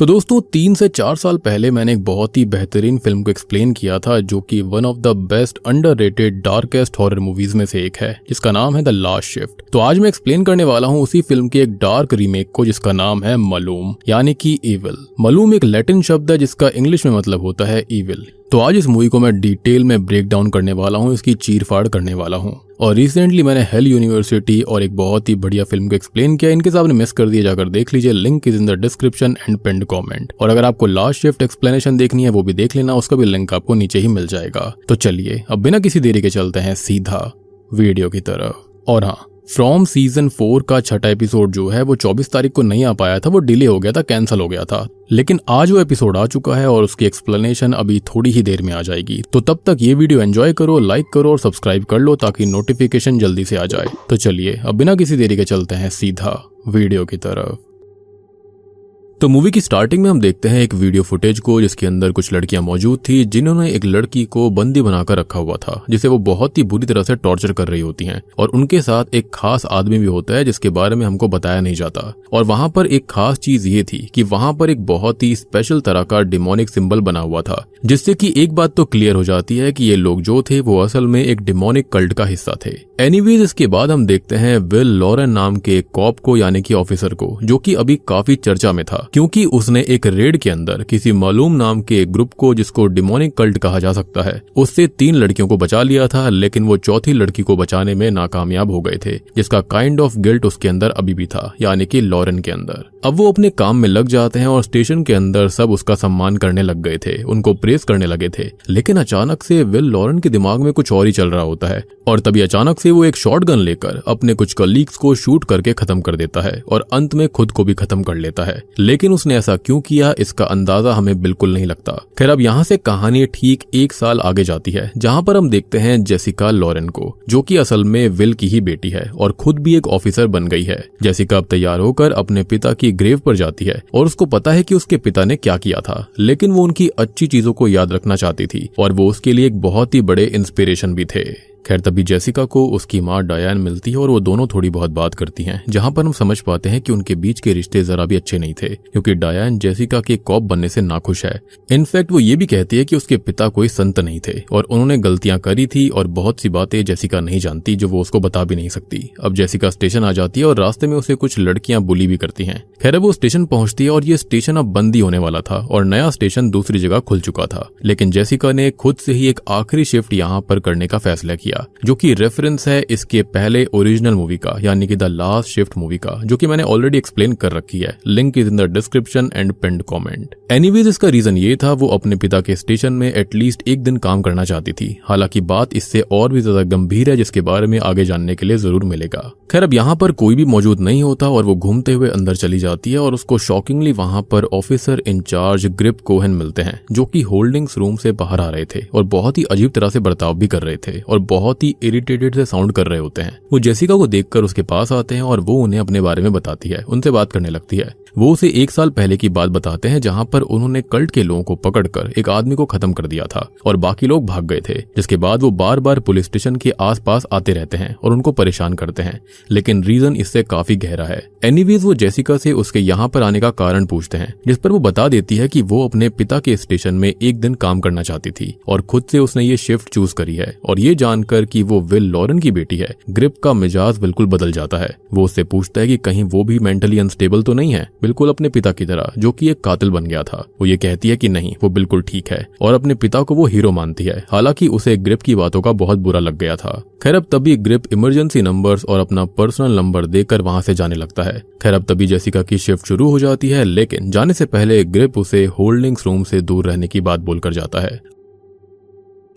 तो दोस्तों 3 से 4 साल पहले मैंने एक बहुत ही बेहतरीन फिल्म को एक्सप्लेन किया था जो कि one of the best underrated darkest horror movies में से एक है जिसका नाम है द लास्ट शिफ्ट। तो आज मैं एक्सप्लेन करने वाला हूँ उसी फिल्म की एक डार्क रीमेक को जिसका नाम है मलूम यानी कि इविल। मलूम एक लैटिन शब्द है जिसका इंग्लिश में मतलब होता है इविल। तो आज इस मूवी को मैं डिटेल में ब्रेक डाउन करने वाला हूँ, इसकी चीरफाड़ करने वाला हूँ। और रिसेंटली मैंने हेल यूनिवर्सिटी और एक बहुत ही बढ़िया फिल्म को एक्सप्लेन किया, इनके सामने मिस कर दिया, जाकर देख लीजिए, link is in the description and pinned comment. और अगर आपको लास्ट शिफ्ट एक्सप्लेनेशन देखनी है वो भी देख लेना, उसका भी लिंक आपको नीचे ही मिल जाएगा। तो चलिए अब बिना किसी देरी के चलते हैं सीधा वीडियो की तरफ। और हाँ, फ्रॉम सीजन 4 का 6वां एपिसोड जो है वो 24 तारीख को नहीं आ पाया था, वो डिले हो गया था, कैंसिल हो गया था। लेकिन आज वो एपिसोड आ चुका है और उसकी एक्सप्लेनेशन अभी थोड़ी ही देर में आ जाएगी। तो तब तक ये वीडियो एंजॉय करो, लाइक करो और सब्सक्राइब कर लो ताकि नोटिफिकेशन जल्दी से आ जाए। तो चलिए अब बिना किसी देरी के चलते हैं सीधा वीडियो की तरफ। तो मूवी की स्टार्टिंग में हम देखते हैं एक वीडियो फुटेज को जिसके अंदर कुछ लड़कियां मौजूद थी जिन्होंने एक लड़की को बंदी बनाकर रखा हुआ था जिसे वो बहुत ही बुरी तरह से टॉर्चर कर रही होती हैं। और उनके साथ एक खास आदमी भी होता है जिसके बारे में हमको बताया नहीं जाता। और वहां पर एक खास चीज ये थी कि वहां पर एक बहुत ही स्पेशल तरह का डिमोनिक सिंबल बना हुआ था, जिससे कि एक बात तो क्लियर हो जाती है कि ये लोग जो थे वो असल में एक डिमोनिक कल्ट का हिस्सा थे। एनीवेज, इसके बाद हम देखते हैं विल लॉरेन नाम के एक कॉप को यानी कि ऑफिसर को, जो कि अभी काफी चर्चा में था क्योंकि उसने एक रेड के अंदर किसी मालूम नाम के एक ग्रुप को, जिसको डिमोनिक कल्ट कहा जा सकता है, उससे 3 लड़कियों को बचा लिया था। लेकिन वो चौथी लड़की को बचाने में नाकामयाब हो गए थे, जिसका काइंड ऑफ गिल्ट उसके अंदर अभी भी था, यानी कि लॉरेन के अंदर। अब वो अपने काम में लग जाते हैं और स्टेशन के अंदर सब उसका सम्मान करने लग गए थे, उनको प्रेस करने लगे थे। लेकिन अचानक से विल लॉरेन के दिमाग में कुछ और ही चल रहा होता है और तभी अचानक से वो एक शॉटगन लेकर अपने कुछ कलीग्स को शूट करके खत्म कर देता है और अंत में खुद को भी खत्म कर लेता है। लेकिन उसने ऐसा क्यों किया इसका अंदाजा हमें बिल्कुल नहीं लगता। खैर, अब यहाँ से कहानी ठीक 1 साल आगे जाती है जहाँ पर हम देखते हैं जेसिका लॉरेन को, जो कि असल में विल की ही बेटी है और खुद भी एक ऑफिसर बन गई है। जेसिका अब तैयार होकर अपने पिता की ग्रेव पर जाती है और उसको पता है कि उसके पिता ने क्या किया था, लेकिन वो उनकी अच्छी चीजों को याद रखना चाहती थी और वो उसके लिए एक बहुत ही बड़े इंस्पिरेशन भी थे। खैर, तभी जेसिका को उसकी माँ डायन मिलती है और वो दोनों थोड़ी बहुत बात करती हैं, जहां पर हम समझ पाते हैं कि उनके बीच के रिश्ते जरा भी अच्छे नहीं थे क्योंकि डायन जेसिका के कॉप बनने से नाखुश है। इनफैक्ट वो ये भी कहती है कि उसके पिता कोई संत नहीं थे और उन्होंने गलतियां करी थी और बहुत सी बातें जेसिका नहीं जानती जो वो उसको बता भी नहीं सकती। अब जेसिका स्टेशन आ जाती है और रास्ते में उसे कुछ लड़कियां बुली भी करती हैं। खैर, वो स्टेशन पहुंचती है और ये स्टेशन अब बंद ही होने वाला था और नया स्टेशन दूसरी जगह खुल चुका था। लेकिन जेसिका ने खुद से ही एक आखिरी शिफ्ट यहाँ पर करने का फैसला किया, जो कि रेफरेंस है इसके पहले ओरिजिनल मूवी का यानी कि द लास्ट शिफ्ट मूवी का, जो कि मैंने ऑलरेडी एक्सप्लेन कर रखी है। Link is in the description and pinned comment. Anyways, इसका रीजन ये था वो अपने पिता के स्टेशन में एटलीस्ट एक दिन काम करना चाहती थी। हालांकि बात इससे और भी ज्यादा गंभीर है जिसके बारे में आगे जानने के लिए जरूर मिलेगा। खैर, अब यहाँ पर कोई भी मौजूद नहीं होता और वो घूमते हुए अंदर चली जाती है और उसको शॉकिंगली वहां पर ऑफिसर इंचार्ज ग्रिप कोहेन मिलते हैं, जो कि होल्डिंग्स रूम से बाहर आ रहे थे और बहुत ही अजीब तरह से बर्ताव भी कर रहे थे और बहुत ही इरिटेटेड से साउंड कर रहे होते हैं। वो जेसिका को देखकर उसके पास आते हैं और वो उन्हें अपने बारे में बताती है, उनसे बात करने लगती है। वो उसे 1 साल पहले की बात बताते हैं जहां पर उन्होंने कल्ट के लोगों को पकड़कर एक आदमी को खत्म कर दिया था और बाकी लोग भाग गए थे, जिसके बाद वो बार बार पुलिस स्टेशन के आसपास आते रहते हैं और उनको परेशान करते हैं। लेकिन रीजन इससे काफी गहरा है। एनीवेज, वो जेसिका से उसके यहाँ पर आने का कारण पूछते हैं, जिस पर वो बता देती है कि वो अपने पिता के स्टेशन में एक दिन काम करना चाहती थी और खुद से उसने ये शिफ्ट चूज करी है। और ये जानकर कि वो विल लॉरेन की बेटी है, ग्रिप का मिजाज बिल्कुल बदल जाता है। वो उससे पूछता है कि कहीं वो भी मेंटली अनस्टेबल तो नहीं है, बिल्कुल अपने पिता की तरह जो कि एक कातिल बन गया था। वो ये कहती है कि नहीं, वो बिल्कुल ठीक है और अपने पिता को वो हीरो मानती है। हालांकि उसे ग्रिप की बातों का बहुत बुरा लग गया था। खैर, अब तभी ग्रिप इमरजेंसी नंबर्स और अपना पर्सनल नंबर देकर वहां से जाने लगता है। खैर, अब तभी जेसिका की शिफ्ट शुरू हो जाती है, लेकिन जाने से पहले ग्रिप उसे होल्डिंग्स रूम से दूर रहने की बात बोलकर जाता है।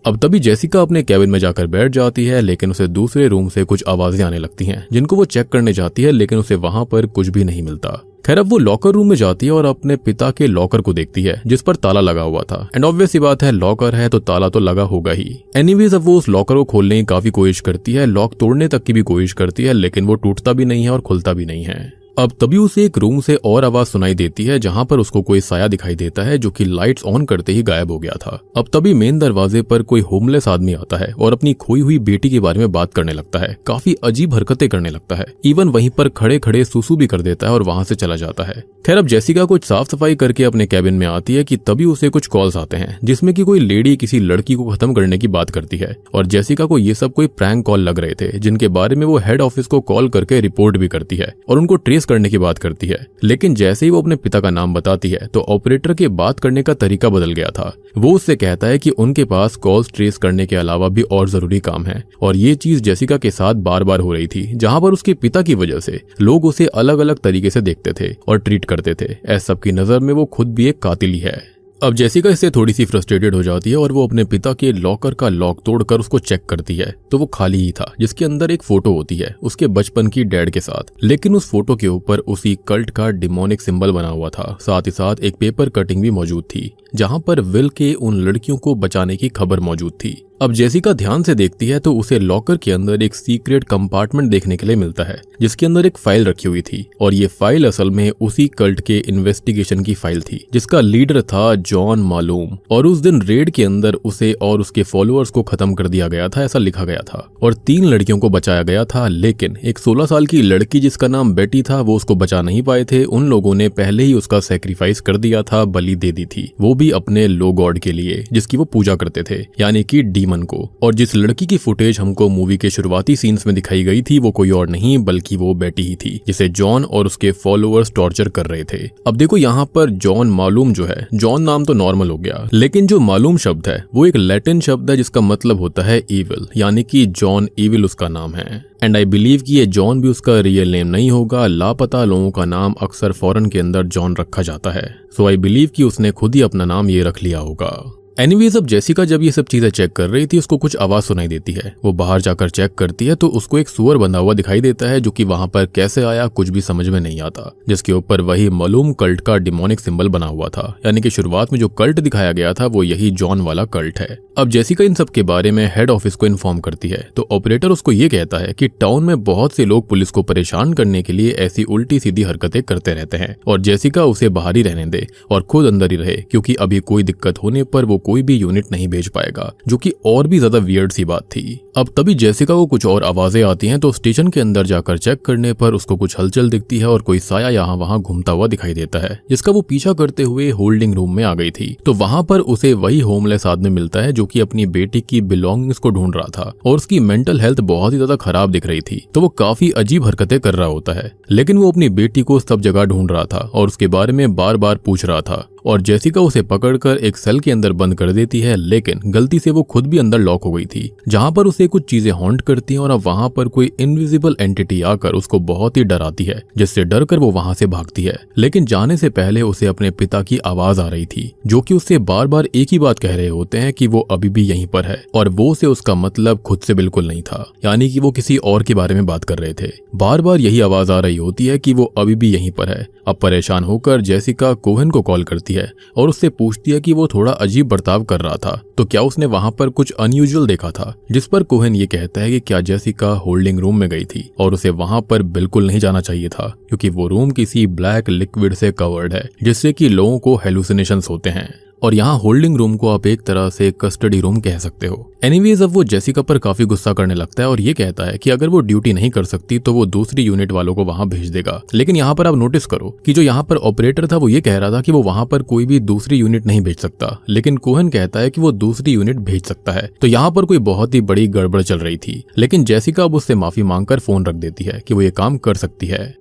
अब तभी जेसिका अपने कैबिन में जाकर बैठ जाती है, लेकिन उसे दूसरे रूम से कुछ आवाजें आने लगती हैं जिनको वो चेक करने जाती है, लेकिन उसे वहां पर कुछ भी नहीं मिलता। खैर, अब वो लॉकर रूम में जाती है और अपने पिता के लॉकर को देखती है जिस पर ताला लगा हुआ था। एंड ऑब्वियस सी बात है, लॉकर है तो ताला तो लगा होगा ही। एनीवेज, अब वो उस लॉकर को खोलने की काफी कोशिश करती है, लॉक तोड़ने तक की भी कोशिश करती है, लेकिन वो टूटता भी नहीं है और खुलता भी नहीं है। अब तभी उसे एक रूम से और आवाज सुनाई देती है जहां पर उसको कोई साया दिखाई देता है जो कि लाइट्स ऑन करते ही गायब हो गया था। अब तभी मेन दरवाजे पर कोई होमलेस आदमी आता है और अपनी खोई हुई बेटी के बारे में बात करने लगता है। काफी अजीब हरकतें करने लगता है, इवन वहीं पर खड़े खड़े सुसु भी कर देता है और वहां से चला जाता है। खैर, अब जेसिका कुछ साफ सफाई करके अपने कैबिन में आती है कि तभी उसे कुछ कॉल्स आते हैं जिसमें कि कोई लेडी किसी लड़की को खत्म करने की बात करती है और जेसिका को ये सब कोई प्रैंक कॉल लग रहे थे जिनके बारे में वो हेड ऑफिस को कॉल करके रिपोर्ट भी करती है और उनको ट्रेस करने की बात करती है। लेकिन जैसे ही वो अपने पिता का नाम बताती है तो ऑपरेटर के बात करने का तरीका बदल गया था। वो उससे कहता है कि उनके पास कॉल्स ट्रेस करने के अलावा भी और जरूरी काम है और ये चीज जेसिका के साथ बार बार हो रही थी, जहां पर उसके पिता की वजह से लोग उसे अलग अलग तरीके से देखते थे और ट्रीट करते थे। ऐसा सबकी नजर में वो खुद भी एक कातिल ही है। अब जेसिका इससे थोड़ी सी फ्रस्ट्रेटेड हो जाती है और वो अपने पिता के लॉकर का लॉक तोड़कर उसको चेक करती है तो वो खाली ही था, जिसके अंदर एक फोटो होती है उसके बचपन की डैड के साथ। लेकिन उस फोटो के ऊपर उसी कल्ट का डिमोनिक सिंबल बना हुआ था। साथ ही साथ एक पेपर कटिंग भी मौजूद थी जहां पर विल के उन लड़कियों को बचाने की खबर मौजूद थी। अब जेसिका ध्यान से देखती है तो उसे लॉकर के अंदर एक सीक्रेट कंपार्टमेंट देखने के लिए मिलता है जिसके अंदर एक फाइल रखी हुई थी और ये फाइल असल में उसी कल्ट के इन्वेस्टिगेशन की फाइल थी जिसका लीडर था जॉन मालूम। और उस दिन रेड के अंदर उसे और उसके फॉलोअर्स को खत्म कर दिया गया था, ऐसा लिखा गया था, और 3 लड़कियों को बचाया गया था। लेकिन एक 16 साल की लड़की जिसका नाम बेटी था वो उसको बचा नहीं पाए थे। उन लोगों ने पहले ही उसका सेक्रीफाइस कर दिया था, बलि दे दी थी, वो भी अपने लो गॉड के लिए जिसकी वो पूजा करते थे, यानी कि डीमन को। और जिस लड़की की फुटेज हमको मूवी के शुरुआती सीन्स में दिखाई गई थी वो कोई और नहीं बल्कि वो बेटी ही थी जिसे जॉन और उसके फॉलोअर्स टॉर्चर कर रहे थे। अब देखो यहाँ पर जॉन मालूम जो है, जॉन नाम तो नॉर्मल हो गया, लेकिन जो मालूम शब्द है वो एक लैटिन शब्द है जिसका मतलब होता है इविल, यानी कि जॉन इविल उसका नाम है। एंड आई बिलीव कि ये जॉन भी उसका रियल नेम नहीं होगा। लापता लोगों का नाम अक्सर फॉरेन के अंदर जॉन रखा जाता है, सो आई बिलीव कि उसने खुद ही अपना नाम ये रख लिया होगा। एनीवेज, अब जेसिका जब ये सब चीजें चेक कर रही थी उसको कुछ आवाज सुनाई देती है। वो बाहर जाकर चेक करती है तो उसको एक सुअर बंधा हुआ दिखाई देता है जो कि वहां पर कैसे आया कुछ भी समझ में नहीं आता, जिसके ऊपर वही मालूम कल्ट का डिमोनिक सिंबल बना हुआ था, यानी कि शुरुआत में जो कल्ट दिखाया गया था वो यही जॉन वाला कल्ट है। अब जेसिका इन सब के बारे में हेड ऑफिस को इन्फॉर्म करती है तो ऑपरेटर उसको ये कहता है कि टाउन में बहुत से लोग पुलिस को परेशान करने के लिए ऐसी उल्टी सीधी हरकतें करते रहते हैं और जेसिका उसे बाहर ही रहने दे और खुद अंदर ही रहे, क्योंकि अभी कोई दिक्कत होने पर वो कोई भी यूनिट नहीं भेज पाएगा, जो कि और भी ज्यादा वियर्ड सी बात थी। अब तभी जेसिका को कुछ और आवाजें आती हैं तो स्टेशन के अंदर जाकर चेक करने पर उसको कुछ हलचल दिखती है और कोई साया यहाँ वहाँ घूमता हुआ दिखाई देता है जिसका वो पीछा करते हुए होल्डिंग रूम में आ गई थी। तो वहां पर उसे वही होमलेस आदमी मिलता है जो कि अपनी बेटी की बिलोंगिंग्स को ढूंढ रहा था और उसकी मेंटल हेल्थ बहुत ही ज्यादा खराब दिख रही थी। तो वो काफी अजीब हरकतें कर रहा होता है, लेकिन वो अपनी बेटी को सब जगह ढूंढ रहा था और उसके बारे में बार बार पूछ रहा था और जेसिका उसे पकड़कर एक सेल के अंदर बंद कर देती है, लेकिन गलती से वो खुद भी अंदर लॉक हो गई थी, जहां पर उसे कुछ चीजें हॉन्ट करती हैं और अब वहां पर कोई इनविजिबल एंटिटी आकर उसको बहुत ही डराती है, जिससे डरकर वो वहां से भागती है। लेकिन जाने से पहले उसे अपने पिता की आवाज आ रही थी जो कि उससे बार बार एक ही बात कह रहे होते हैं कि वो अभी भी यहीं पर है, और वो से उसका मतलब खुद से बिल्कुल नहीं था, यानी कि वो किसी और के बारे में बात कर रहे थे। बार बार यही आवाज आ रही होती है कि वो अभी भी यहीं पर है। अब परेशान होकर जेसिका कोहेन को कॉल करती है और उससे पूछती है कि वो थोड़ा अजीब बर्ताव कर रहा था, तो क्या उसने वहां पर कुछ अनयूजुअल देखा था, जिस पर कोहेन ये कहता है कि क्या जेसिका होल्डिंग रूम में गई थी और उसे वहां पर बिल्कुल नहीं जाना चाहिए था, क्योंकि वो रूम किसी ब्लैक लिक्विड से कवर्ड है जिससे कि लोगों को हेलुसिनेशंस होते हैं। और यहाँ होल्डिंग रूम को आप एक तरह से कस्टडी रूम कह सकते हो। एनीवेज, अब वो जेसिका पर काफी गुस्सा करने लगता है और ये कहता है कि अगर वो ड्यूटी नहीं कर सकती तो वो दूसरी यूनिट वालों को वहां भेज देगा। लेकिन यहाँ पर आप नोटिस करो कि जो यहाँ पर ऑपरेटर था वो ये कह रहा था कि वो वहां पर कोई भी दूसरी यूनिट नहीं भेज सकता, लेकिन कोहेन कहता है कि वो दूसरी यूनिट भेज सकता है। तो यहाँ पर कोई बहुत ही बड़ी गड़बड़ चल रही थी, लेकिन जेसिका अब उससे माफी मांगकर फोन रख देती है कि वो ये काम कर सकती है।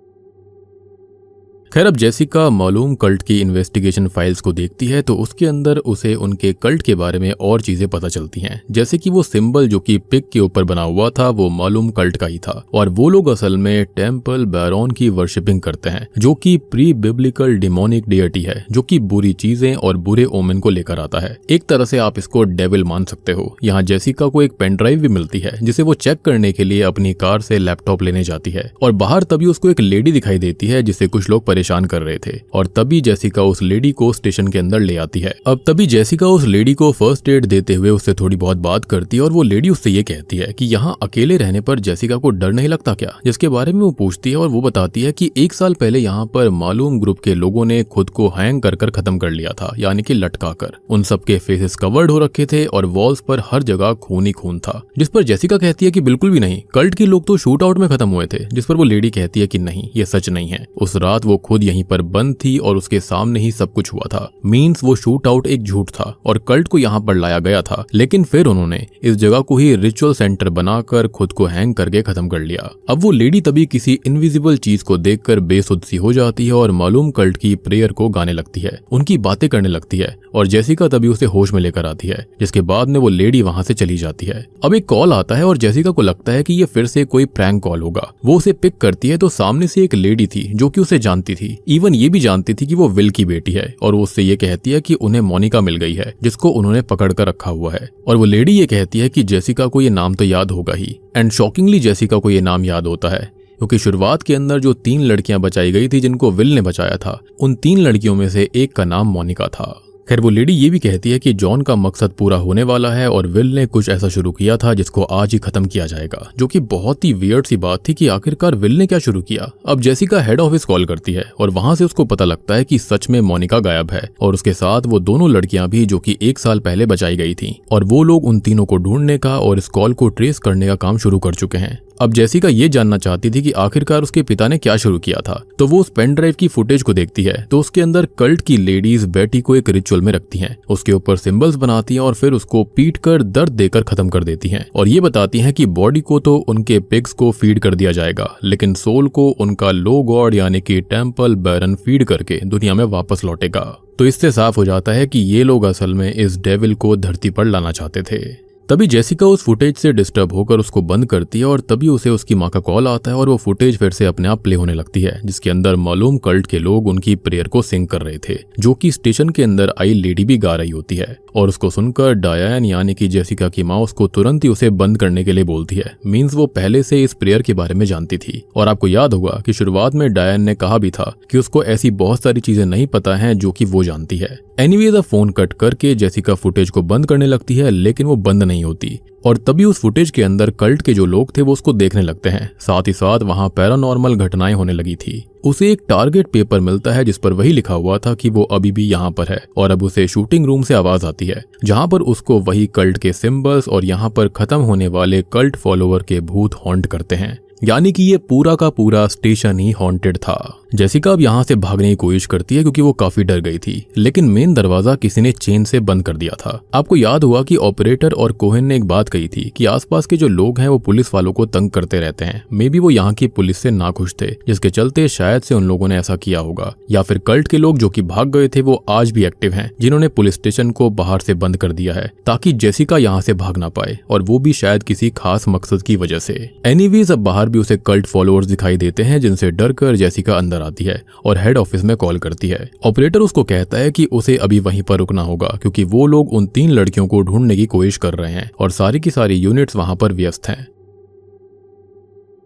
खैर, अब जेसिका मालूम कल्ट की इन्वेस्टिगेशन फाइल्स को देखती है तो उसके अंदर उसे उनके कल्ट के बारे में और चीजें पता चलती हैं, जैसे कि वो सिंबल जो कि पिग के ऊपर बना हुआ था वो मालूम कल्ट का ही था, और वो लोग असल में टेम्पल बैरॉन की वर्शिपिंग करते हैं जो कि प्री बिब्लिकल डिमोनिक डियटी है, जो कि बुरी चीजें और बुरे ओमेन को लेकर आता है। एक तरह से आप इसको डेविल मान सकते हो। यहाँ जेसिका को एक पेन ड्राइव भी मिलती है जिसे वो चेक करने के लिए अपनी कार से लैपटॉप लेने जाती है, और बाहर तभी उसको एक लेडी दिखाई देती है जिसे कुछ लोग परेशान कर रहे थे। और तभी जेसिका उस लेडी को स्टेशन के अंदर ले आती है। अब तभी जेसिका उस लेडी को फर्स्ट एड देते हुए उससे थोड़ी बहुत बात करती है और वो लेडी उससे ये कहती है कि यहाँ अकेले रहने पर जेसिका को डर नहीं लगता क्या, जिसके बारे में वो पूछती है और वो बताती है कि 1 साल पहले यहाँ पर मालूम ग्रुप के लोगों ने खुद को हैंग कर खत्म कर लिया था, यानी कि लटका कर। उन सबके फेसेस कवर्ड हो रखे थे और वॉल्स पर हर जगह खून ही खून था। जिस पर जेसिका कहती है कि बिल्कुल भी नहीं, कल्ट के लोग तो शूट आउट में खत्म हुए थे। जिस पर वो लेडी कहती है कि नहीं, ये सच नहीं है। उस रात वो खुद यहीं पर बंद थी और उसके सामने ही सब कुछ हुआ था। मींस वो शूट आउट एक झूठ था और कल्ट को यहाँ पर लाया गया था, लेकिन फिर उन्होंने इस जगह को ही रिचुअल सेंटर बनाकर खुद को हैंग करके खत्म कर लिया। अब वो लेडी तभी किसी इनविजिबल चीज को देखकर बेसुध सी हो जाती है और मालूम कल्ट की प्रेयर को गाने लगती है, उनकी बातें करने लगती है और जेसिका तभी उसे होश में लेकर आती है, जिसके बाद में वो लेडी वहां से चली जाती है। अब एक कॉल आता है और जेसिका को लगता है कि ये फिर से कोई प्रैंक कॉल होगा। वो उसे पिक करती है तो सामने से एक लेडी थी जो कि उसे जानती थी, इवन ये भी जानती थी कि वो विल की बेटी है और वो उससे ये कहती है कि उन्हें मोनिका मिल गई है, जिसको उन्होंने पकड़ कर रखा हुआ है। और वो लेडी ये कहती है कि जेसिका को ये नाम तो याद होगा ही। एंड शॉकिंगली जेसिका को ये नाम याद होता है, क्योंकि शुरुआत के अंदर जो 3 लड़कियां बचाई गई थी जिनको विल ने बचाया था, उन 3 लड़कियों में से एक का नाम मोनिका था। खैर वो लेडी ये भी कहती है कि जॉन का मकसद पूरा होने वाला है और विल ने कुछ ऐसा शुरू किया था जिसको आज ही खत्म किया जाएगा, जो कि बहुत ही वियर्ड सी बात थी कि आखिरकार विल ने क्या शुरू किया। अब जेसिका हेड ऑफिस कॉल करती है और वहां से उसको पता लगता है कि सच में मोनिका गायब है और उसके साथ वो दोनों लड़कियां भी जो कि 1 साल पहले बचाई गई थी, और वो लोग उन तीनों को ढूंढने का और इस कॉल को ट्रेस करने का काम शुरू कर चुके हैं। अब जेसिका ये जानना चाहती थी कि आखिरकार उसके पिता ने क्या शुरू किया था, तो वो उस पेन ड्राइव की फुटेज को देखती है तो उसके अंदर कल्ट की लेडीज बेटी को एक रिचुअल में रखती हैं, उसके ऊपर सिंबल्स बनाती हैं और फिर उसको पीट कर दर्द देकर खत्म कर देती हैं और ये बताती हैं कि बॉडी को तो उनके पिग्स को फीड कर दिया जाएगा, लेकिन सोल को उनका लो गॉड यानी कि टेम्पल बैरन फीड करके दुनिया में वापस लौटेगा। तो इससे साफ हो जाता है कि ये लोग असल में इस डेविल को धरती पर लाना चाहते थे। तभी जेसिका उस फुटेज से डिस्टर्ब होकर उसको बंद करती है और तभी उसे उसकी माँ का कॉल आता है और वो फुटेज फिर से अपने आप प्ले होने लगती है, जिसके अंदर मालूम कल्ट के लोग उनकी प्रेयर को सिंग कर रहे थे, जो कि स्टेशन के अंदर आई लेडी भी गा रही होती है। और उसको सुनकर डायन यानी कि जेसिका की माँ उसको तुरंत ही उसे बंद करने के लिए बोलती है। मींस वो पहले से इस प्रेयर के बारे में जानती थी। और आपको याद होगा कि शुरुआत में डायन ने कहा भी था कि उसको ऐसी बहुत सारी चीजें नहीं पता हैं जो कि वो जानती है। एनीवेज फोन कट करके जेसिका फुटेज को बंद करने लगती है, लेकिन वो बंद नहीं होती और तभी उस फुटेज के अंदर कल्ट के जो लोग थे वो उसको देखने लगते हैं। साथ ही साथ वहां पैरानॉर्मल घटनाएं होने लगी थी। उसे एक टारगेट पेपर मिलता है जिस पर वही लिखा हुआ था कि वो अभी भी यहाँ पर है और अब उसे शूटिंग रूम से आवाज आती है, जहाँ पर उसको वही कल्ट के सिंबल्स और यहाँ पर खत्म होने वाले कल्ट फॉलोवर के भूत हॉन्ट करते हैं, यानी कि ये पूरा का पूरा स्टेशन ही हॉन्टेड था। जेसिका अब यहाँ से भागने की कोशिश करती है क्योंकि वो काफी डर गई थी, लेकिन मेन दरवाजा किसी ने चेन से बंद कर दिया था। आपको याद हुआ कि ऑपरेटर और कोहेन ने एक बात कही थी कि आसपास के जो लोग हैं वो पुलिस वालों को तंग करते रहते हैं। मे बी वो यहाँ की पुलिस से नाखुश थे, जिसके चलते शायद से उन लोगों ने ऐसा किया होगा, या फिर कल्ट के लोग जो कि भाग गए थे वो आज भी एक्टिव हैं, जिन्होंने पुलिस स्टेशन को बाहर से बंद कर दिया है ताकि जेसिका यहाँ से भाग ना पाए, और वो भी शायद किसी खास मकसद की वजह से। एनीवेज अब बाहर भी उसे कल्ट फॉलोअर्स दिखाई देते हैं, जिनसे डर कर जेसिका अंदर आती है और हेड ऑफिस में कॉल करती है। ऑपरेटर उसको कहता है कि उसे अभी वहीं पर रुकना होगा क्योंकि वो लोग उन 3 लड़कियों को ढूंढने की कोशिश कर रहे हैं और सारी की सारी यूनिट्स वहां पर व्यस्त हैं।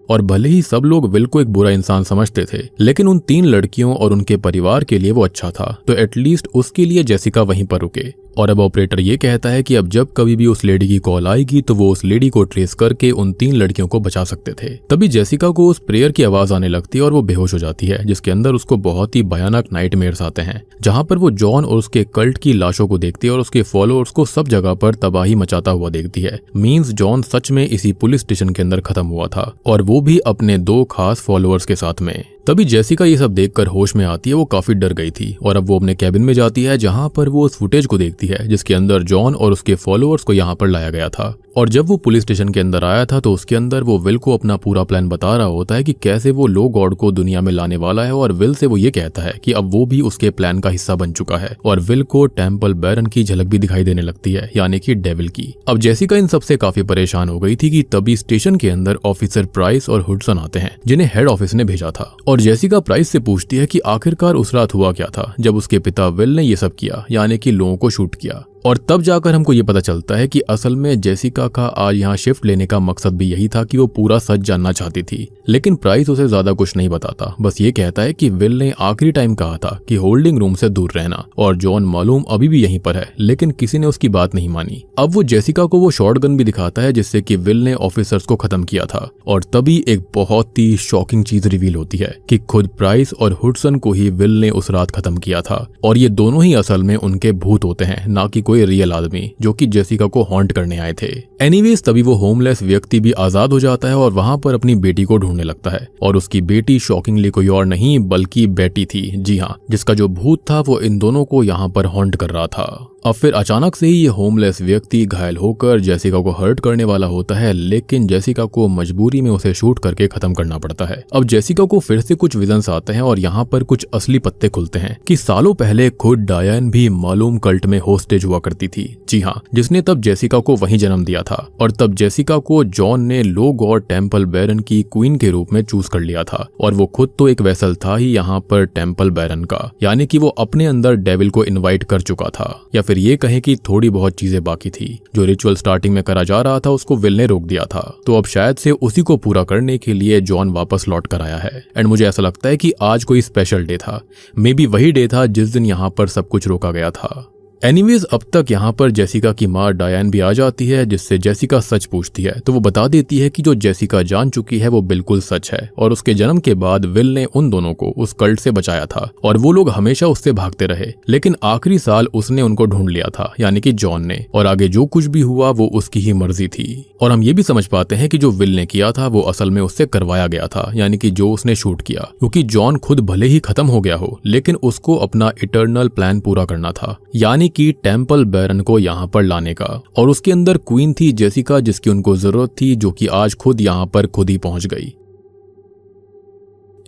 और भले ही सब लोग विल को एक बुरा इंसान समझते थे, लेकिन उन 3 लड़कियों और उनके परिवार के लिए वो अच्छा था, तो एटलीस्ट उसके लिए जेसिका वहीं पर रुके। और अब ऑपरेटर ये कहता है कि अब जब कभी भी उस लेडी की कॉल आएगी तो वो उस लेडी को ट्रेस करके उन 3 लड़कियों को बचा सकते थे। तभी जेसिका को उस प्रेयर की आवाज आने लगती है और वो बेहोश हो जाती है, जिसके अंदर उसको बहुत ही भयानक नाइटमेयर्स आते हैं, जहां पर वो जॉन और उसके कल्ट की लाशों को देखती है और उसके फॉलोअर्स को सब जगह पर तबाही मचाता हुआ देखती है। मींस जॉन सच में इसी पुलिस स्टेशन के अंदर खत्म हुआ था, और वो भी अपने 2 खास फॉलोअर्स के साथ में। तभी जेसिका ये सब देखकर होश में आती है। वो काफी डर गई थी और अब वो अपने कैबिन में जाती है, जहां पर वो उस फुटेज को देखती है जिसके अंदर जॉन और उसके फॉलोअर्स को यहाँ पर लाया गया था। और जब वो पुलिस स्टेशन के अंदर आया था तो उसके अंदर वो विल को अपना पूरा प्लान बता रहा होता है कि कैसे वो लो गॉड को दुनिया में लाने वाला है, और विल से वो ये कहता है कि अब वो भी उसके प्लान का हिस्सा बन चुका है। और विल को टेम्पल बैरन की झलक भी दिखाई देने लगती है, यानी कि डेविल की। अब जेसिका इन सबसे काफी परेशान हो गई थी कि तभी स्टेशन के अंदर ऑफिसर प्राइस और हुडसन आते हैं, जिन्हें हेड ऑफिस ने भेजा था। और जेसिका प्राइस से पूछती है कि आखिरकार उस रात हुआ क्या था जब उसके पिता विल ने ये सब किया, यानी कि लोगों को शूट किया। और तब जाकर हमको ये पता चलता है कि असल में जेसिका का आज यहाँ शिफ्ट लेने का मकसद भी यही था कि वो पूरा सच जानना चाहती थी। लेकिन प्राइस उसे ज्यादा कुछ नहीं बताता, बस ये कहता है कि विल ने आखिरी टाइम कहा था कि होल्डिंग रूम से दूर रहना, और जॉन मालूम अभी भी यहीं पर है, लेकिन किसी ने उसकी बात नहीं मानी। अब वो जेसिका को वो शॉटगन भी दिखाता है जिससे कि विल ने ऑफिसर्स को खत्म किया था, और तभी एक बहुत ही शॉकिंग चीज रिवील होती है कि खुद प्राइस और हुडसन को ही विल ने उस रात खत्म किया था, और ये दोनों ही असल में उनके भूत होते हैं, ना कि कोई रियल आदमी जो कि जेसिका को हॉन्ट करने आए थे। एनीवेज तभी वो होमलेस व्यक्ति भी आजाद हो जाता है और वहां पर अपनी बेटी को ढूंढने लगता है, और उसकी बेटी शॉकिंगली कोई और नहीं बल्कि बेटी थी। जी हाँ, जिसका जो भूत था वो इन दोनों को यहाँ पर हॉन्ट कर रहा था। अब फिर अचानक से ही ये होमलेस व्यक्ति घायल होकर जेसिका को हर्ट करने वाला होता है, लेकिन जेसिका को मजबूरी में उसे शूट करके खत्म करना पड़ता है। अब जेसिका को फिर से कुछ विजन्स आते हैं और यहाँ पर कुछ असली पत्ते खुलते हैं कि सालों पहले खुद डायन भी मालूम कल्ट में होस्टेज हुआ करती थी। जी हाँ, जिसने तब जेसिका को वहीं जन्म दिया था, और तब जेसिका को जॉन ने लो गॉड टेम्पल बैरन की क्वीन के रूप में चूज कर लिया था, और वो खुद तो एक वेसल था ही यहाँ पर टेम्पल बैरन का, यानी कि वो अपने अंदर डेविल को इन्वाइट कर चुका था, या फिर ये कहें कि थोड़ी बहुत चीजें बाकी थी। जो रिचुअल स्टार्टिंग में करा जा रहा था उसको विल ने रोक दिया था, तो अब शायद से उसी को पूरा करने के लिए जॉन वापस लौट कर आया है। एंड मुझे ऐसा लगता है कि आज कोई स्पेशल डे था, मे बी वही डे था जिस दिन यहाँ पर सब कुछ रोका गया था। एनीवेज अब तक यहाँ पर जेसिका की माँ डायन भी आ जाती है, जिससे जेसिका सच पूछती है, तो वो बता देती है कि जो जेसिका जान चुकी है वो बिल्कुल सच है, और उसके जन्म के बाद विल ने उन दोनों को उस कल्ट से बचाया था, और वो लोग हमेशा उससे भागते रहे, लेकिन आखिरी साल उसने उनको ढूंढ लिया था, यानी कि जॉन ने, और आगे जो कुछ भी हुआ वो उसकी ही मर्जी थी। और हम ये भी समझ पाते हैं कि जो विल ने किया था वो असल में उससे करवाया गया था, यानी कि जो उसने शूट किया, क्योंकि जॉन खुद भले ही खत्म हो गया हो, लेकिन उसको अपना इटर्नल प्लान पूरा करना था, यानी की टेम्पल बैरन को यहाँ पर लाने का। और उसके अंदर क्वीन थी जेसिका, जिसकी उनको जरूरत थी, जो कि आज खुद यहाँ पर खुद ही पहुंच गई।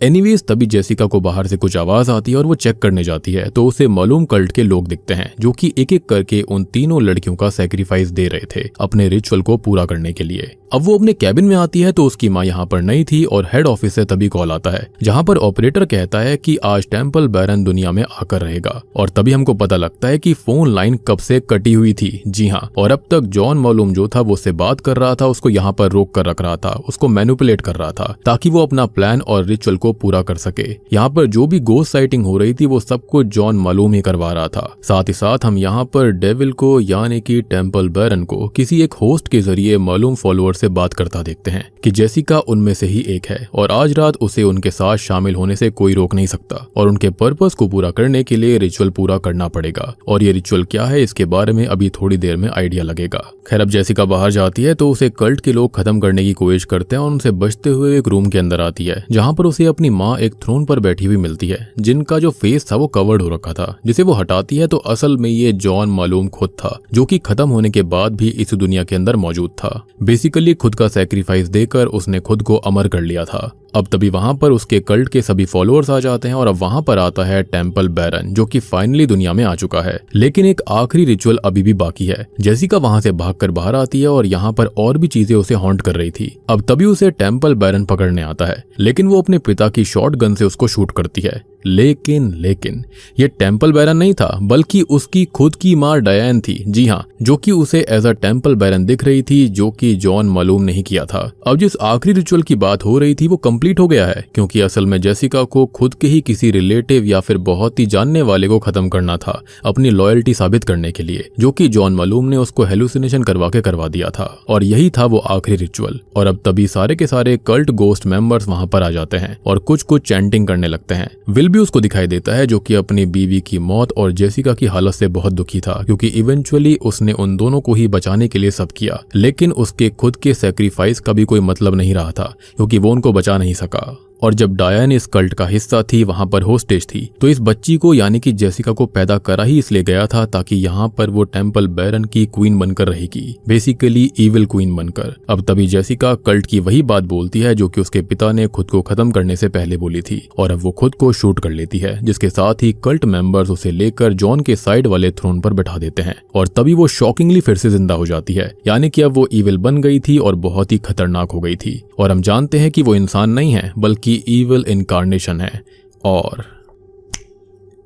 एनीवेज तभी जेसिका को बाहर से कुछ आवाज आती है और वो चेक करने जाती है, तो उसे मालूम कल्ट के लोग दिखते हैं जो कि एक एक करके उन तीनों लड़कियों का सैक्रिफाइस दे रहे थे अपने रिचुअल को पूरा करने के लिए। अब वो अपने कैबिन में आती है तो उसकी माँ यहाँ पर नहीं थी, और हेड ऑफिस से तभी कॉल आता है जहाँ पर ऑपरेटर कहता है कि आज टेम्पल बैरन दुनिया में आकर रहेगा, और तभी हमको पता लगता है कि फोन लाइन कब से कटी हुई थी। जी हाँ, और अब तक जॉन मालूम जो था वो उससे बात कर रहा था, उसको यहाँ पर रोक कर रख रहा था, उसको मैनिपुलेट कर रहा था ताकि वो अपना प्लान और रिचुअल को पूरा कर सके। यहाँ पर जो भी गोस्ट साइटिंग हो रही थी वो सब कुछ जॉन मालूम ही करवा रहा था। साथ ही साथ हम यहाँ पर डेविल को यानी कि टेम्पल बैरन को किसी एक होस्ट के जरिए मालूम फॉलोअर से बात करता देखते हैं कि जेसिका उनमें से ही एक है, और आज रात उसे उनके साथ शामिल होने से कोई रोक नहीं सकता, और उनके पर्पस को पूरा करने के लिए रिचुअल पूरा करना पड़ेगा। और ये रिचुअल क्या है इसके बारे में अभी थोड़ी देर में आइडिया लगेगा। खैर अब जेसिका बाहर जाती है तो उसे कल्ट के लोग खत्म करने की कोशिश करते हैं, और उनसे बचते हुए एक रूम के अंदर आती है जहाँ पर उसे अपनी माँ एक थ्रोन पर बैठी हुई मिलती है, जिनका जो फेस था वो कवर्ड हो रखा था, जिसे वो हटाती है तो असल में ये जॉन मालूम खुद था, जो कि खत्म होने के बाद भी इस दुनिया के अंदर मौजूद था। बेसिकली खुद का सैक्रिफाइस देकर उसने खुद को अमर कर लिया था। अब तभी वहां पर उसके कल्ट के सभी फॉलोअर्स आ जाते हैं, और अब वहां पर आता है टेम्पल बैरन, जो कि फाइनली दुनिया में आ चुका है, लेकिन एक आखिरी रिचुअल अभी भी बाकी है। जेसिका वहां से भागकर बाहर आती है और यहाँ पर और भी चीजें उसे हॉन्ट कर रही थी। अब तभी उसे टेम्पल बैरन पकड़ने आता है, लेकिन वो अपने पिता की शॉट गन से उसको शूट करती है। लेकिन ये टेम्पल बैरन नहीं था, बल्कि उसकी खुद की माँ डायन थी। जी हाँ, जो कि उसे एज अ टेम्पल बैरन दिख रही थी, जो कि जॉन मालूम नहीं किया था। अब जिस आखिरी रिचुअल की बात हो रही थी वो कंप्लीट हो गया है, क्योंकि असल में जेसिका को खुद के ही किसी रिलेटिव या फिर बहुत ही जानने वाले को खत्म करना था अपनी लॉयल्टी साबित करने के लिए, जो कि जॉन मालूम ने उसको हेलुसिनेशन करवा दिया था, और यही था वो आखिरी रिचुअल। और अब तभी सारे के सारे कल्ट गोस्ट मेंबर्स वहां पर आ जाते हैं और कुछ चैंटिंग करने लगते हैं। विल भी उसको दिखाई देता है, जो कि अपनी बीवी की मौत और जेसिका की हालत से बहुत दुखी था, क्योंकि इवेंचुअली उसने उन दोनों को ही बचाने के लिए सब किया, लेकिन उसके खुद के सैक्रिफाइस का भी कोई मतलब नहीं रहा था, क्योंकि वो उनको बचा नहीं सका। और जब डायन इस कल्ट का हिस्सा थी, वहां पर होस्टेज थी, तो इस बच्ची को यानी कि जेसिका को पैदा करा ही इसलिए गया था ताकि यहाँ पर वो टेम्पल बैरन की क्वीन बनकर रहेगी, बेसिकली इविल क्वीन बनकर। अब तभी जेसिका कल्ट की वही बात बोलती है जो कि उसके पिता ने खुद को खत्म करने से पहले बोली थी, और अब वो खुद को शूट कर लेती है, जिसके साथ ही कल्ट मेंबर्स उसे लेकर जॉन के साइड वाले थ्रोन पर बैठा देते हैं, और तभी वो शॉकिंगली फिर से जिंदा हो जाती है, यानी कि अब वो इविल बन गई थी और बहुत ही खतरनाक हो गई थी। और हम जानते हैं कि वो इंसान नहीं है बल्कि ईविल इनकारनेशन है। और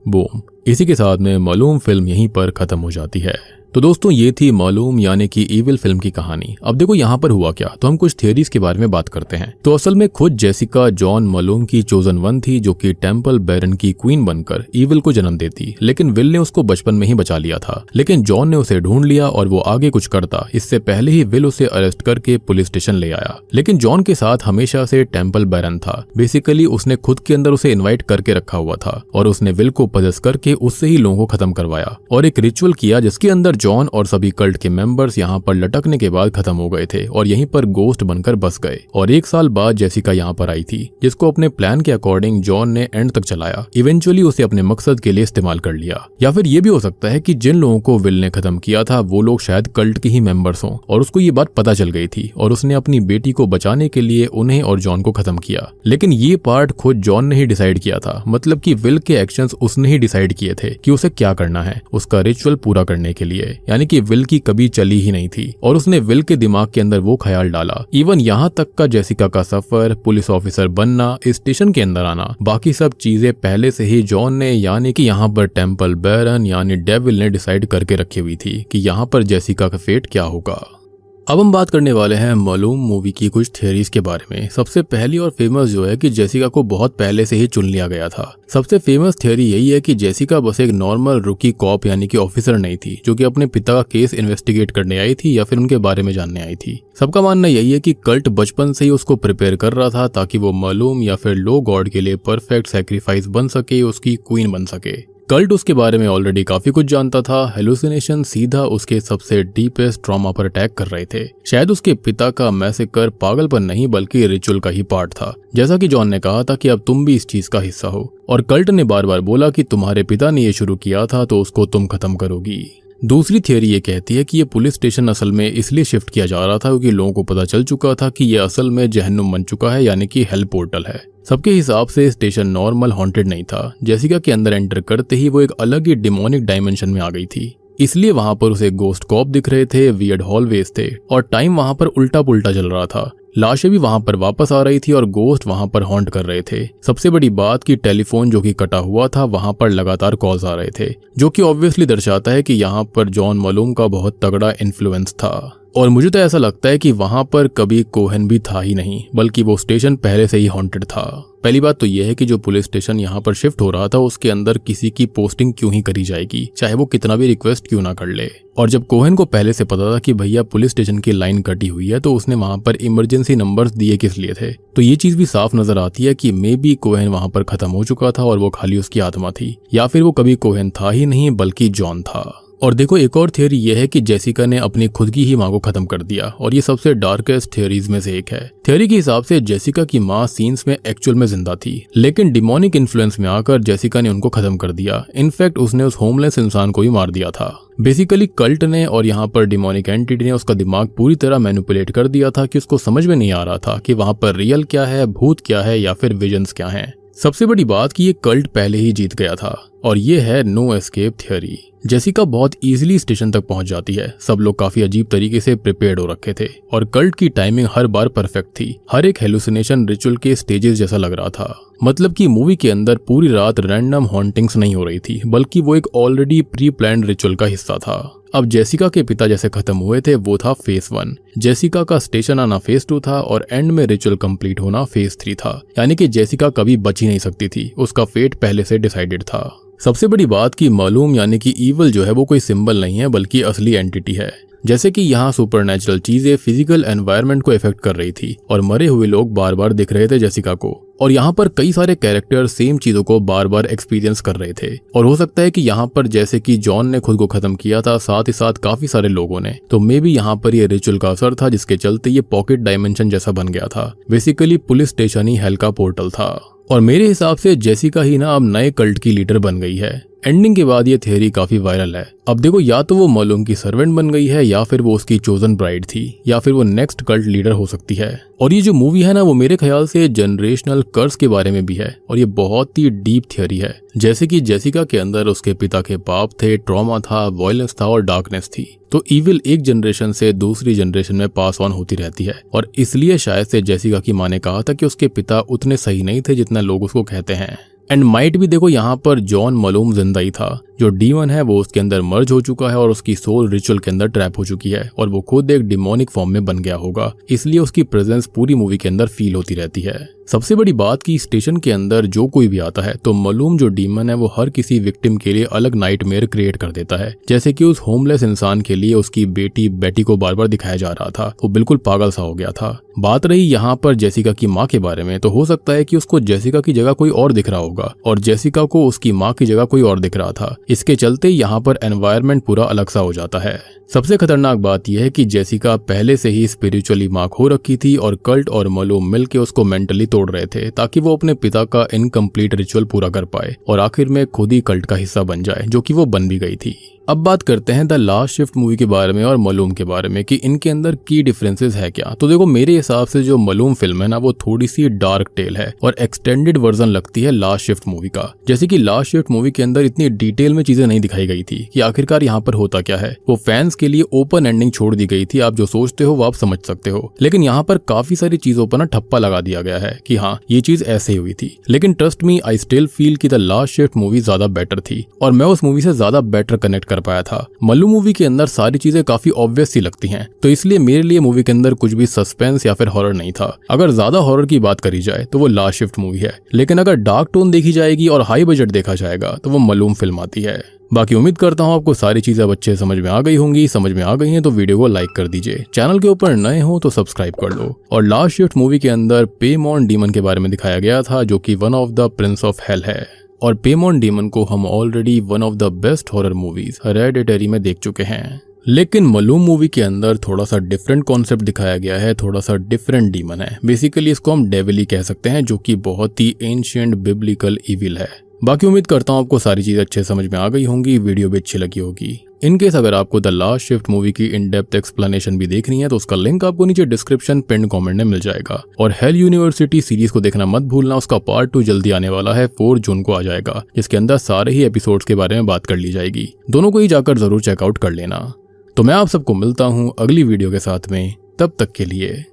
बूम, इसी के साथ में मालूम फिल्म यहीं पर खत्म हो जाती है। तो दोस्तों ये थी मालूम यानी कि इविल फिल्म की कहानी। अब देखो यहाँ पर हुआ क्या, तो हम कुछ थियरीज के बारे में बात करते हैं। तो असल में खुद जेसिका जॉन मालूम की चोजन वन थी, जो कि टेम्पल बैरन की क्वीन बनकर इविल को जन्म देती, लेकिन विल ने उसको बचपन में ही बचा लिया था। लेकिन जॉन ने उसे ढूंढ लिया और वो आगे कुछ करता इससे पहले ही विल उसे अरेस्ट करके पुलिस स्टेशन ले आया। लेकिन जॉन के साथ हमेशा से टेम्पल बैरन था। बेसिकली उसने खुद के अंदर उसे इन्वाइट करके रखा हुआ था और उसने विल को पजेस करके उससे ही लोगों को खत्म करवाया और एक रिचुअल किया जिसके अंदर जॉन और सभी कल्ट के मेंबर्स यहाँ पर लटकने के बाद खत्म हो गए थे और यहीं पर गोस्ट बनकर बस गए। और 1 साल बाद जेसिका यहाँ पर आई थी, जिसको अपने प्लान के अकॉर्डिंग जॉन ने एंड तक चलाया। इवेंचुअली उसे अपने मकसद के लिए इस्तेमाल कर लिया। या फिर ये भी हो सकता है कि जिन लोगों को विल ने खत्म किया था वो लोग शायद कल्ट के ही मेंबर्स हों और उसको ये बात पता चल गई थी और उसने अपनी बेटी को बचाने के लिए उन्हें और जॉन को खत्म किया। लेकिन ये पार्ट खुद जॉन ने ही डिसाइड किया था, मतलब कि विल के एक्शंस उसने ही डिसाइड किए थे कि उसे क्या करना है उसका रिचुअल पूरा करने के लिए। यानी कि विल की कभी चली ही नहीं थी और उसने विल के दिमाग के अंदर वो ख्याल डाला। इवन यहाँ तक का जेसिका का सफर, पुलिस ऑफिसर बनना, स्टेशन के अंदर आना, बाकी सब चीजें पहले से ही जॉन ने यानी कि यहाँ पर टेम्पल बैरन यानी डेविल ने डिसाइड करके रखी हुई थी कि यहाँ पर जेसिका का फेट क्या होगा। अब हम बात करने वाले हैं मालूम मूवी की कुछ थियरीज के बारे में। सबसे पहली और फेमस जो है कि जेसिका को बहुत पहले से ही चुन लिया गया था। सबसे फेमस थियरी यही है कि जेसिका बस एक नॉर्मल रुकी कॉप यानी कि ऑफिसर नहीं थी जो कि अपने पिता का केस इन्वेस्टिगेट करने आई थी या फिर उनके बारे में जानने आई थी। सबका मानना यही है कि कल्ट बचपन से ही उसको प्रिपेयर कर रहा था ताकि वो मालूम या फिर लो गॉड के लिए परफेक्ट सैक्रिफाइस बन सके, उसकी क्वीन बन सके। कल्ट उसके बारे में ऑलरेडी काफी कुछ जानता था। हेलुसिनेशन सीधा उसके सबसे डीपेस्ट ट्रॉमा पर अटैक कर रहे थे। शायद उसके पिता का मैसेकर पागलपन नहीं बल्कि रिचुअल का ही पार्ट था। जैसा कि जॉन ने कहा था कि अब तुम भी इस चीज का हिस्सा हो और कल्ट ने बार बार बोला कि तुम्हारे पिता ने ये शुरू किया था तो उसको तुम खत्म करोगी। दूसरी थियरी ये कहती है कि ये पुलिस स्टेशन असल में इसलिए शिफ्ट किया जा रहा था क्योंकि लोगों को पता चल चुका था कि ये असल में जहन्नुम बन चुका है यानी कि हेल पोर्टल है। सबके हिसाब से स्टेशन नॉर्मल हॉन्टेड नहीं था। जेसिका के अंदर एंटर करते ही वो एक अलग ही डिमोनिक डायमेंशन में आ गई थी, इसलिए वहां पर उसे गोस्ट कॉप दिख रहे थे, वियर्ड हॉलवेज थे और टाइम वहां पर उल्टा पुल्टा चल रहा था। लाशें भी वहां पर वापस आ रही थी और गोस्ट वहां पर हॉन्ट कर रहे थे। सबसे बड़ी बात कि टेलीफोन जो कि कटा हुआ था वहां पर लगातार कॉल्स आ रहे थे, जो कि ऑब्वियसली दर्शाता है कि यहाँ पर जॉन मालूम का बहुत तगड़ा इन्फ्लुएंस था। और मुझे तो ऐसा लगता है कि वहां पर कभी कोहेन भी था ही नहीं, बल्कि वो स्टेशन पहले से ही हॉन्टेड था। पहली बात तो यह है कि जो पुलिस स्टेशन यहाँ पर शिफ्ट हो रहा था उसके अंदर किसी की पोस्टिंग क्यों ही करी जाएगी, चाहे वो कितना भी रिक्वेस्ट क्यों ना कर ले। और जब कोहेन को पहले से पता था कि भैया पुलिस स्टेशन की लाइन कटी हुई है तो उसने वहां पर इमरजेंसी नंबर्स दिए किस लिए थे। तो ये चीज भी साफ नजर आती है कि मे बी कोहेन वहां पर खत्म हो चुका था और वो खाली उसकी आत्मा थी, या फिर वो कभी कोहेन था ही नहीं बल्कि जॉन था। और देखो एक और थियरी ये है कि जेसिका ने अपनी खुद की ही माँ को खत्म कर दिया और ये सबसे डार्केस्ट थियरीज में से एक है। थियरी के हिसाब से जेसिका की माँ सीन्स में एक्चुअल में जिंदा थी, लेकिन डिमोनिक इन्फ्लुएंस में आकर जेसिका ने उनको खत्म कर दिया। इनफैक्ट उसने उस होमलेस इंसान को ही मार दिया था। बेसिकली कल्ट ने और यहाँ पर डिमोनिक एंटिटी ने उसका दिमाग पूरी तरह मैनिपुलेट कर दिया था कि उसको समझ में नहीं आ रहा था कि वहां पर रियल क्या है, भूत क्या है या फिर विजन्स क्या है। सबसे बड़ी बात कि ये कल्ट पहले ही जीत गया था और ये है नो एस्केप थियरी। जेसिका बहुत इजीली स्टेशन तक पहुंच जाती है। सब लोग काफी अजीब तरीके से प्रिपेयर्ड हो रखे थे और कल्ट की टाइमिंग हर बार परफेक्ट थी। हर एक हेलुसिनेशन रिचुअल के स्टेजेस जैसा लग रहा था। मतलब कि मूवी के अंदर पूरी रात रैंडम हॉन्टिंग्स नहीं हो रही थी, बल्कि वो एक ऑलरेडी प्री प्लान्ड रिचुअल का हिस्सा था। अब जेसिका के पिता जैसे खत्म हुए थे वो था फेज 1, जेसिका का स्टेशन आना फेज 2 था और एंड में रिचुअल कंप्लीट होना फेज 3 था। यानी कि जेसिका कभी बच ही नहीं सकती थी, उसका फेट पहले से डिसाइडेड था। सबसे बड़ी बात कि मालूम यानी कि ईवल जो है वो कोई सिंबल नहीं है बल्कि असली एंटिटी है। जैसे कि यहाँ सुपरनैचुरल चीजें फिजिकल एनवायरनमेंट को इफेक्ट कर रही थी और मरे हुए लोग बार बार दिख रहे थे जेसिका को, और यहाँ पर कई सारे कैरेक्टर सेम चीजों को बार बार एक्सपीरियंस कर रहे थे। और हो सकता है कि यहाँ पर जैसे कि जॉन ने खुद को खत्म किया था, साथ ही साथ काफी सारे लोगों ने, तो मे बी यहाँ पर ये रिचुअल का असर था जिसके चलते ये पॉकेट डायमेंशन जैसा बन गया था। बेसिकली पुलिस स्टेशन ही हेल का पोर्टल था। और मेरे हिसाब से जेसिका ही ना अब नए कल्ट की लीडर बन गई है। एंडिंग के बाद ये थियरी काफी वायरल है। अब देखो या तो वो मालूम की सर्वेंट बन गई है या फिर वो उसकी चोजन ब्राइड थी या फिर वो नेक्स्ट कल्ट लीडर हो सकती है। और ये जो मूवी है ना वो मेरे ख्याल से जनरेशनल कर्स के बारे में भी है और ये बहुत ही डीप थियरी है। जैसे कि जेसिका के अंदर उसके पिता के पाप थे, ट्रॉमा था, वायलेंस था और डार्कनेस थी। तो इविल एक जनरेशन से दूसरी जनरेशन में पास ऑन होती रहती है और इसलिए शायद से जेसिका की माँ ने कहा था कि उसके पिता उतने सही नहीं थे जितना लोग उसको कहते हैं। एंड माइट भी देखो यहाँ पर जॉन मलूम जिंदा ही था। जो डीमन है वो उसके अंदर मर्ज हो चुका है और उसकी सोल रिचुअल के अंदर ट्रैप हो चुकी है और वो खुद एक डिमोनिक फॉर्म में बन गया होगा, इसलिए उसकी प्रेजेंस पूरी मूवी के अंदर फील होती रहती है। सबसे बड़ी बात कि स्टेशन के अंदर जो कोई भी आता है तो मलूम जो डीमन है वो हर किसी विक्टिम के लिए अलग नाइटमेयर क्रिएट कर देता है। जैसे कि उस होमलेस इंसान के लिए उसकी बेटी बेटी को बार बार दिखाया जा रहा था, वो बिल्कुल पागल सा हो गया था। बात रही यहाँ पर जेसिका की माँ के बारे में, तो हो सकता है कि उसको जेसिका की जगह कोई और दिख रहा होगा और जेसिका को उसकी माँ की जगह कोई और दिख रहा था। इसके चलते यहाँ पर एनवायरनमेंट पूरा अलग सा हो जाता है। सबसे खतरनाक बात यह है कि जेसिका पहले से ही स्पिरिचुअली मार्क हो रखी थी और कल्ट और मलूम मिलके उसको मेंटली तोड़ रहे थे ताकि वो अपने पिता का इनकम्प्लीट रिचुअल पूरा कर पाए और आखिर में खुद ही कल्ट का हिस्सा बन जाए, जो कि वो बन भी गई थी। अब बात करते हैं द लास्ट शिफ्ट मूवी के बारे में और मलूम के बारे में कि इनके अंदर की डिफरेंसेस है क्या। तो देखो मेरे हिसाब से जो मलूम फिल्म है ना वो थोड़ी सी डार्क टेल है और एक्सटेंडेड वर्जन लगती है लास्ट शिफ्ट मूवी का। जैसे कि लास्ट शिफ्ट मूवी के अंदर इतनी डिटेल में चीजें नहीं दिखाई गई थी कि आखिरकार यहाँ पर होता क्या है। वो फैंस के लिए ओपन एंडिंग छोड़ दी गई थी, आप जो सोचते हो वो आप समझ सकते हो। लेकिन यहाँ पर काफी सारी चीजों पर ना ठप्पा लगा दिया गया है कि हाँ ये चीज ऐसे ही हुई थी। लेकिन trust me I still feel कि द लास्ट शिफ्ट मूवी ज्यादा बेटर थी और मैं उस मूवी से ज्यादा बेटर कनेक्ट कर पाया था। मल्लू मूवी के अंदर सारी चीजें काफी ऑब्वियस सी लगती हैं, तो इसलिए मेरे लिए मूवी के अंदर कुछ भी सस्पेंस या फिर हॉरर नहीं था। अगर ज्यादा हॉरर की बात करी जाए तो वो लास्ट शिफ्ट मूवी है, लेकिन अगर डार्क टोन देखी जाएगी और हाई बजट देखा जाएगा तो वो मलूम फिल्म आती है। बाकी उम्मीद करता हूँ आपको सारी चीजें अब अच्छे समझ में आ गई होंगी। समझ में आ गई हैं तो वीडियो को लाइक कर दीजिए, चैनल के ऊपर नए हो तो सब्सक्राइब कर लो। और लास्ट शिफ्ट मूवी के अंदर पेमॉन डीमन के बारे में दिखाया गया था जो कि one of the Prince of hell है और पेमॉन डीमन को हम already one of the best horror movies hereditary में देख चुके हैं। लेकिन मलूम मूवी के अंदर थोड़ा सा डिफरेंट कॉन्सेप्ट दिखाया गया है, थोड़ा सा डिफरेंट डीमन है। बेसिकली इसको हम डेविल ही कह सकते हैं, जो कि बहुत ही एंशिएंट बिब्लिकल इविल है। बाकी उम्मीद करता हूँ आपको सारी चीजें अच्छे समझ में आ गई होंगी, वीडियो भी अच्छी लगी होगी। इनकेस अगर आपको द लास्ट शिफ्ट मूवी की इन डेप्थ एक्सप्लेनेशन भी देखनी है तो उसका लिंक आपको नीचे डिस्क्रिप्शन पिन कमेंट में मिल जाएगा। और हेल यूनिवर्सिटी सीरीज को देखना मत भूलना, उसका पार्ट 2 जल्दी आने वाला है, 4 जून को आ जाएगा, जिसके अंदर सारे ही एपिसोड्स के बारे में बात कर ली जाएगी। दोनों को ही जाकर जरूर चेकआउट कर लेना। तो मैं आप सबको मिलता हूँ अगली वीडियो के साथ में, तब तक के लिए